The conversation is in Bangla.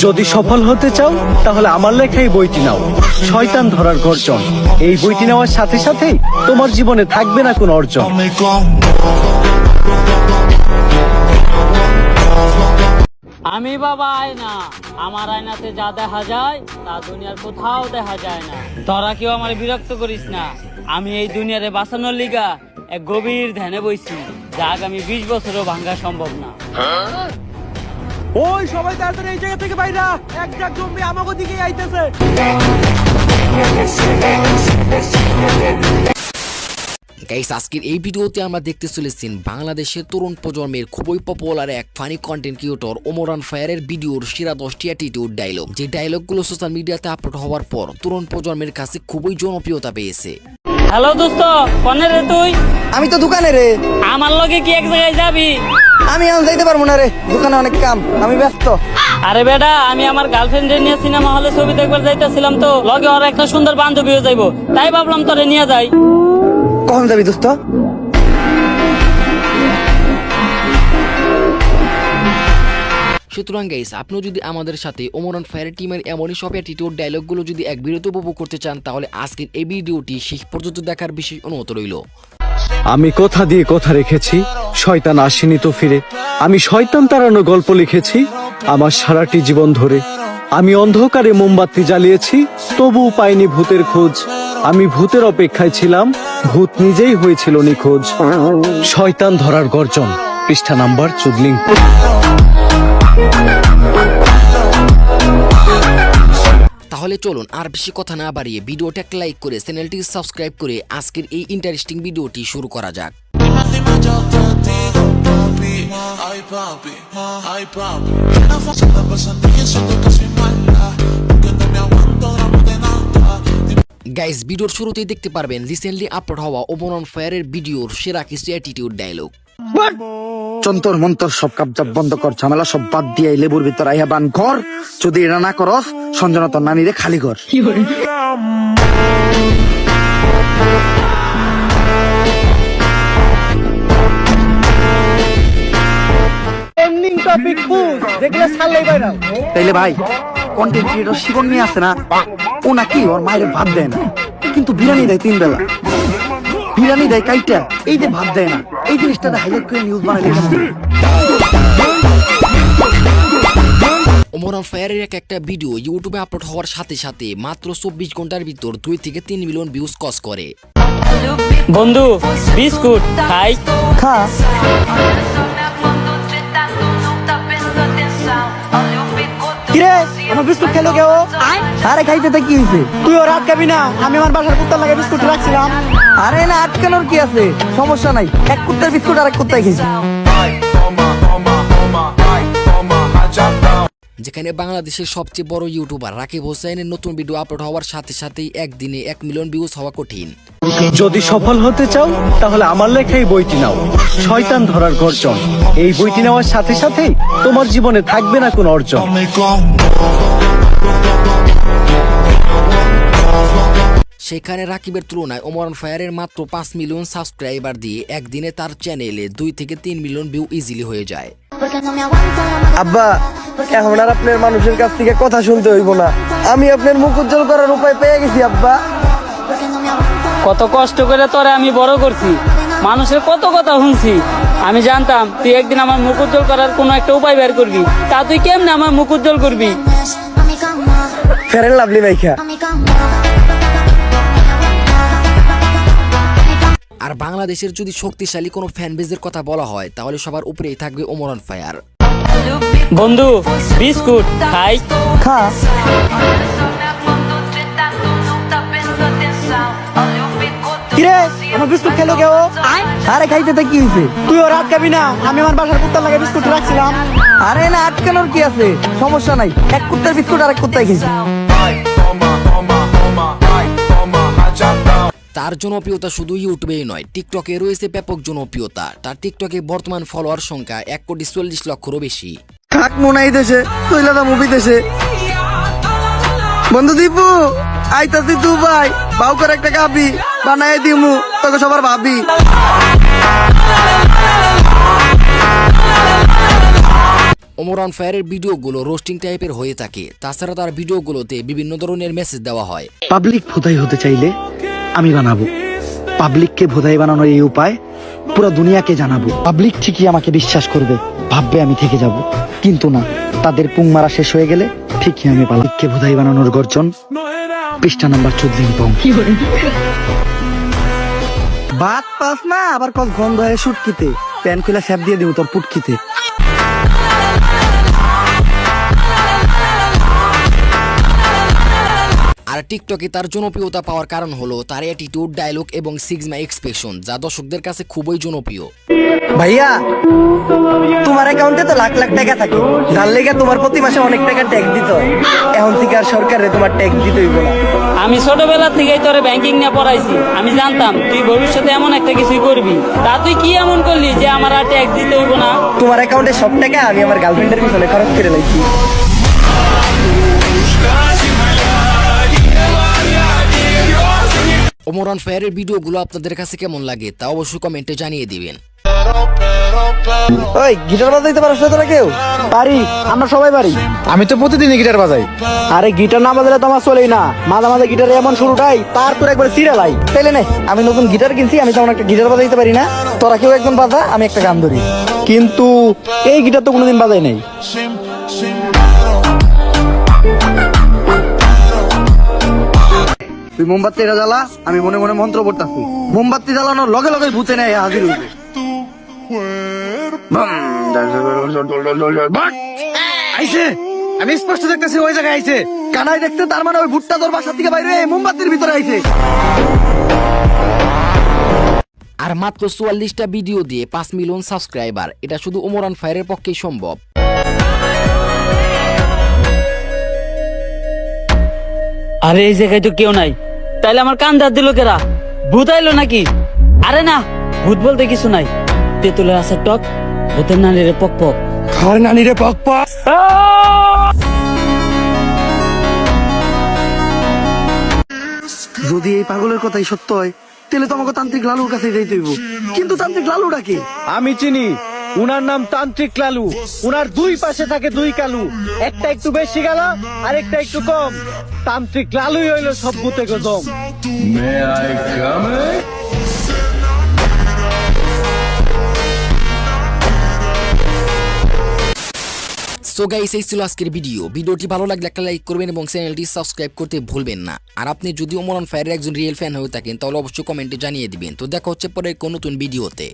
যদি সফল হতে চাও তাহলে আমার লেখা এই বইটি নাও, শয়তান ধরার গর্জন। এই বইটি নেওয়ার সাথে সাথেই তোমার জীবনে থাকবে না কোনো অর্জন। আমি বাবা আয়না, আমার আয়নাতে যা দেখা যায় তা দুনিয়ার কোথাও দেখা যায় না। তোরা কেউ আমার বিরক্ত করিস না, আমি এই দুনিয়ারে বাঁচানোর লিগা এক গভীর ধ্যানে বইছি, যা আগামী 20 বছরও ভাঙা সম্ভব না। ওই সবাই তাড়াতাড়ি এই জায়গা থেকে বাইরা, এক জাক জম্বি আমাগো দিকেই আইতেছে। গাইস, আজকের এই ভিডিওতে আমরা দেখতে চলেছি বাংলাদেশের তরুণ প্রজন্মের খুবই পপুলার এক ফানি কন্টেন্ট ক্রিয়েটর ওমরান ফায়ারের ভিডিওর সেরা 10টি অ্যাটিটিউড ডায়লগ, যে ডায়লগগুলো সোশ্যাল মিডিয়াতে আপলোড হওয়ার পর তরুণ প্রজন্মের কাছে খুবই জনপ্রিয়তা পেয়েছে। হ্যালো দোস্ত, কনে রে তুই? আমি তো দোকানে রে। আমার লগে কি এক জায়গায় যাবি? আমি এখন যাইতে পারবো না রে, দোকানে অনেক কাম, আমি ব্যস্ত। আরে বেটা, আমি আমার গার্লফ্রেন্ডের নিয়ে সিনেমা হলে ছবি দেখবার যাইতেছিলাম, তো লগে ওর একটা সুন্দর বান্ধবীও যাইবো, তাই ভাবলাম তোরে নিয়ে যাই। কখন যাবি দোস্ত? সুতরাং গাইস, আপনিও যদি আমাদের সাথে ওমরান ফায়ার টিমের এমনই সব অ্যাটিটিউড ডায়লগগুলো যদি এক ভিডিওতে উপভোগ করতে চান, তাহলে আজকের এই ভিডিওটি শেষ পর্যন্ত দেখার বিশেষ অনুরোধ রইল। আমি কথা দিয়ে কথা রেখেছি, শয়তান আসেনি তো ফিরে। আমি শয়তান তাড়ানো গল্প লিখেছি আমার সারাটি জীবন ধরে। আমি অন্ধকারে মোমবাতি জ্বালিয়েছি, তবুও পাইনি ভূতের খোঁজ। আমি ভূতের অপেক্ষায় ছিলাম, ভূত নিজেই হয়েছিল নিখোঁজ। শয়তান ধরার গর্জন, পৃষ্ঠা নাম্বার 14। তাহলে চলুন আর বেশি কথা না বাড়িয়ে ভিডিওটাকে লাইক করে চ্যানেলটি সাবস্ক্রাইব করে আজকের এই ইন্টারেস্টিং ভিডিওটি শুরু করা যাক। গাইস, ভিডিওর শুরুতেই দেখতে পারবেন রিসেন্টলি আপলোড হওয়া ওমরান ফায়ারের ভিডিওর সেরা কিছু অ্যাটিটিউড ডায়লগ। চন্তর মন্তর সব কাবজাব বন্ধ কর, ঝামেলা সব বাদ দিয়ে লেবুর ভিতর আইয়া বান কর। যদি এটা না করস, সঞ্জনা তোর নানিরে খালি কর। তাইলে ভাই, কন্টেন্ট ক্রিয়েটর শিবন নিয়ে আসে না, ও নাকি ওর মায়ের ভাত দেয় না, কিন্তু বিরিয়ানি দেয় 3 বেলা। বিরিয়ানি দেয় কাইটা, এই যে ভাত দেয় না, এই জিনিসটা হাইলাইট করে নিউজ বানাইলে কেমন? ওমরান ফায়ারের একটা ভিডিও ইউটিউবে আপলোড হওয়ার সাথে সাথে মাত্র 24 ঘন্টার ভিতর 2 থেকে 3 মিলিয়ন ভিউজ ক্রস করে। বন্ধু, বিস্কুট খাই? খা। কিরে, আমার বিস্কুট খেলো কেউ? আরে খাইতে তা কি হয়েছে? তুই ওর আটকাবি না, আমি আমার বাসার কুত্তার লাগে বিস্কুট রাখছিলাম। আরে না, আটকানোর কি আছে, সমস্যা নাই। এক কুত্তার বিস্কুট আর এক কুত্তাই খেয়েছি। যেখানে বাংলাদেশের সবচেয়ে বড় ইউটিউবার রাকিব হোসেনের নতুন ভিডিও আপলোড হওয়ার সাথে সাথেই একদিনে 1 মিলিয়ন ভিউজ হওয়া কঠিন। যদি সফল হতে চাও তাহলে আমার লেখা এই বইটি নাও, শয়তান ধরার গর্জন। এই বইটি নেওয়ার সাথে সাথেই তোমার জীবনে থাকবে না কোনো অর্জন। সেখানে রাকিবের তুলনায় ওমরান ফায়ারের মাত্র 5 মিলিয়ন সাবস্ক্রাইবার দিয়ে একদিনে তার চ্যানেলে 2 থেকে 3 মিলিয়ন ভিউ ইজিলি হয়ে যায়। আব্বা, এখন আর আপনার মানুষের কাছ থেকে কথা শুনতে হইব না, আমি আপনার মুখ উজ্জ্বল করার উপায় পেয়ে গেছি আব্বা। কত কষ্ট করে তোরে আমি বড় করছি, মানুষের কত কথা শুনছি। আমি জানতাম তুই একদিন আমার মুখ উজ্জ্বল করার কোনো একটা উপায় বের করবি, তা তুই কেমনে আমার মুখ উজ্জ্বল করবি? ফেরেন লাভলি ভাইখা। আর বাংলাদেশের যদি শক্তিশালী কোনো ফ্যান বেজের কথা বলা হয়, তাহলে সবার উপরেই থাকবে ওমরান ফায়ার। বন্ধু, বিস্কুট খাই? খা। কিরে, আমার বিস্কুট খেলো কেউ? আরে খাইতে তা কি হয়েছে? তুই ওর আটকাবি না, আমি আমার বাসার কুত্তার লাগে বিস্কুট রাখছিলাম। আরে না, আটকানোর কি আছে, সমস্যা নাই। এক কুত্তার বিস্কুট আর এক কুত্তাই খেয়েছি। তার জনপ্রিয়তা শুধু ইউটিউবেই নয়, টিকটকে রয়েছে ব্যাপক জনপ্রিয়তা। তার টিকটকে বর্তমান ফলোয়ার সংখ্যা 1,40 লক্ষেরও বেশি। কাক মোনাই দেশে, তৈলাদা মুভি দেশে। বন্ধু দীপু, আইতাছি তু ভাই, বাউ করে একটা কাপি বানাই দিমু, তোকে সবার ভাবি। ওমরান ফায়ারের ভিডিওগুলো রোস্টিং টাইপের হয়ে থাকে। তাছাড়া তার ভিডিওগুলোতে বিভিন্ন ধরনের মেসেজ দেওয়া হয়। পাবলিক ভোদাই হতে চাইলে আমি বানাবো, পাবলিককে ভোদাই বানানোর এই উপায় পুরো দুনিয়াকে জানাবো। পাবলিক ঠিকই আমাকে বিশ্বাস করবে, ভাববে আমি থেকে যাব, কিন্তু না, তাদের পুং মারা শেষ হয়ে গেলে ঠিকই আমি পাবলিককে ভোদাই বানানোর গর্জন। পৃষ্ঠা নাম্বার 14। বাত পাস না আবার কত গন্ধ হয় শুটকিতে, প্যান খুলে স্যাপ দিয়ে দিব তোর পুটকিতে। আর টিকটকে তার জনপ্রিয়তা পাওয়ার কারণ হলো তার অ্যাটিটিউড, ডায়লগ এবং সিগমা এক্সপ্রেশন, যা দর্শকদের কাছে খুবই জনপ্রিয়। ভাইয়া, তোমার অ্যাকাউন্টে তো লাখ লাখ টাকা থাকে, যার লেগে তোমার প্রতি মাসে অনেক টাকা ট্যাক্স দিতে হয়। এখন থেকে আর সরকারে তোমার ট্যাক্স দিতে হইব না। আমি ছোটবেলা থেকেই তোরে ব্যাংকিং নিয়ে পড়াইছি। আমি জানতাম তুই ভবিষ্যতে এমন একটা কিছুই করবি। তা তুই কি এমন করলি যে আমার আর ট্যাক্স দিতে হইব না? তোমার অ্যাকাউন্টে সব টাকা আমি আমার গার্লফ্রেন্ডের পিছনে খরচ করে লাইছি। ওমরান ফায়ারের ভিডিওগুলো আপনাদের কাছে কেমন লাগে তা অবশ্যই কমেন্টে জানিয়ে দিবেন। ওই গিটার বাজাইতে পারছ না তোরা কেউ? পারি, আমরা সবাই পারি। আমি তো প্রতিদিনই গিটার বাজাই। আরে গিটার না বাজালে তো আমার চলেই না, মাঝে মাঝে গিটারে এমন শুরুটাই তার তোর একবার সিরিয়ালাই তাইলে নে। আমি নতুন গিটার কিনছি, আমি তেমন একটা গিটার বাজাইতে পারি না। তোরা কেউ একজন বাজা, আমি একটা গান ধরি, কিন্তু এই গিটার তো কোনোদিন বাজাই নাই। তুই মোমবাতিটা জ্বালা, আমি মনে মনে মন্ত্র পড়তাছি। মোমবাতি জ্বালানোর লগে লগে ভূতে নেয় হাজির হইবে। আইছে, আমি স্পষ্ট দেখতেছি ওই জায়গায় আইছে। কানাই দেখতে, তার মানে ওই ভুট্টা তোর বাসা থেকে বাইরে মোমবাতির ভিতরে আইছে। আর মাত্র 44টা ভিডিও দিয়ে 5 মিলিয়ন সাবস্ক্রাইবার, এটা শুধু ওমরান ফায়ারের পক্ষেই সম্ভব। আরে এই জায়গায় তো কেউ নাই, তাইলে আমার কান ধার দিল কেরা? ভূত আইলো নাকি? আরে না, ভূত বলতে কিছু নাই। তেঁতুলের আসার টক, ভূতের নানিরে পক পক। ঘর নানিরে পক পক। যদি এই পাগলের কথাই সত্য হয়, তাহলে তো আমাকে তান্ত্রিক লালুর কাছে যাইতে হইব। কিন্তু তান্ত্রিক লালুটা কি? আমি চিনি, উনার নাম তান্ত্রিক লালু। উনার দুই পাশে থাকে দুই কালু, একটা একটু বেশি গালা আর একটা একটু কম। তান্ত্রিক লালুই হইল সব ভূতে গজম। সো গাইস, এই ছিল আজকের ভিডিওটি ভালো লাগলে একটা লাইক করবেন এবং চ্যানেলটি সাবস্ক্রাইব করতে ভুলবেন না। আর আপনি যদি ওমরান ফায়ারের একজন রিয়েল ফ্যান হয়ে থাকেন তাহলে অবশ্যই কমেন্টে জানিয়ে দিবেন। তো দেখা হচ্ছে পরে কোন নতুন ভিডিওতে।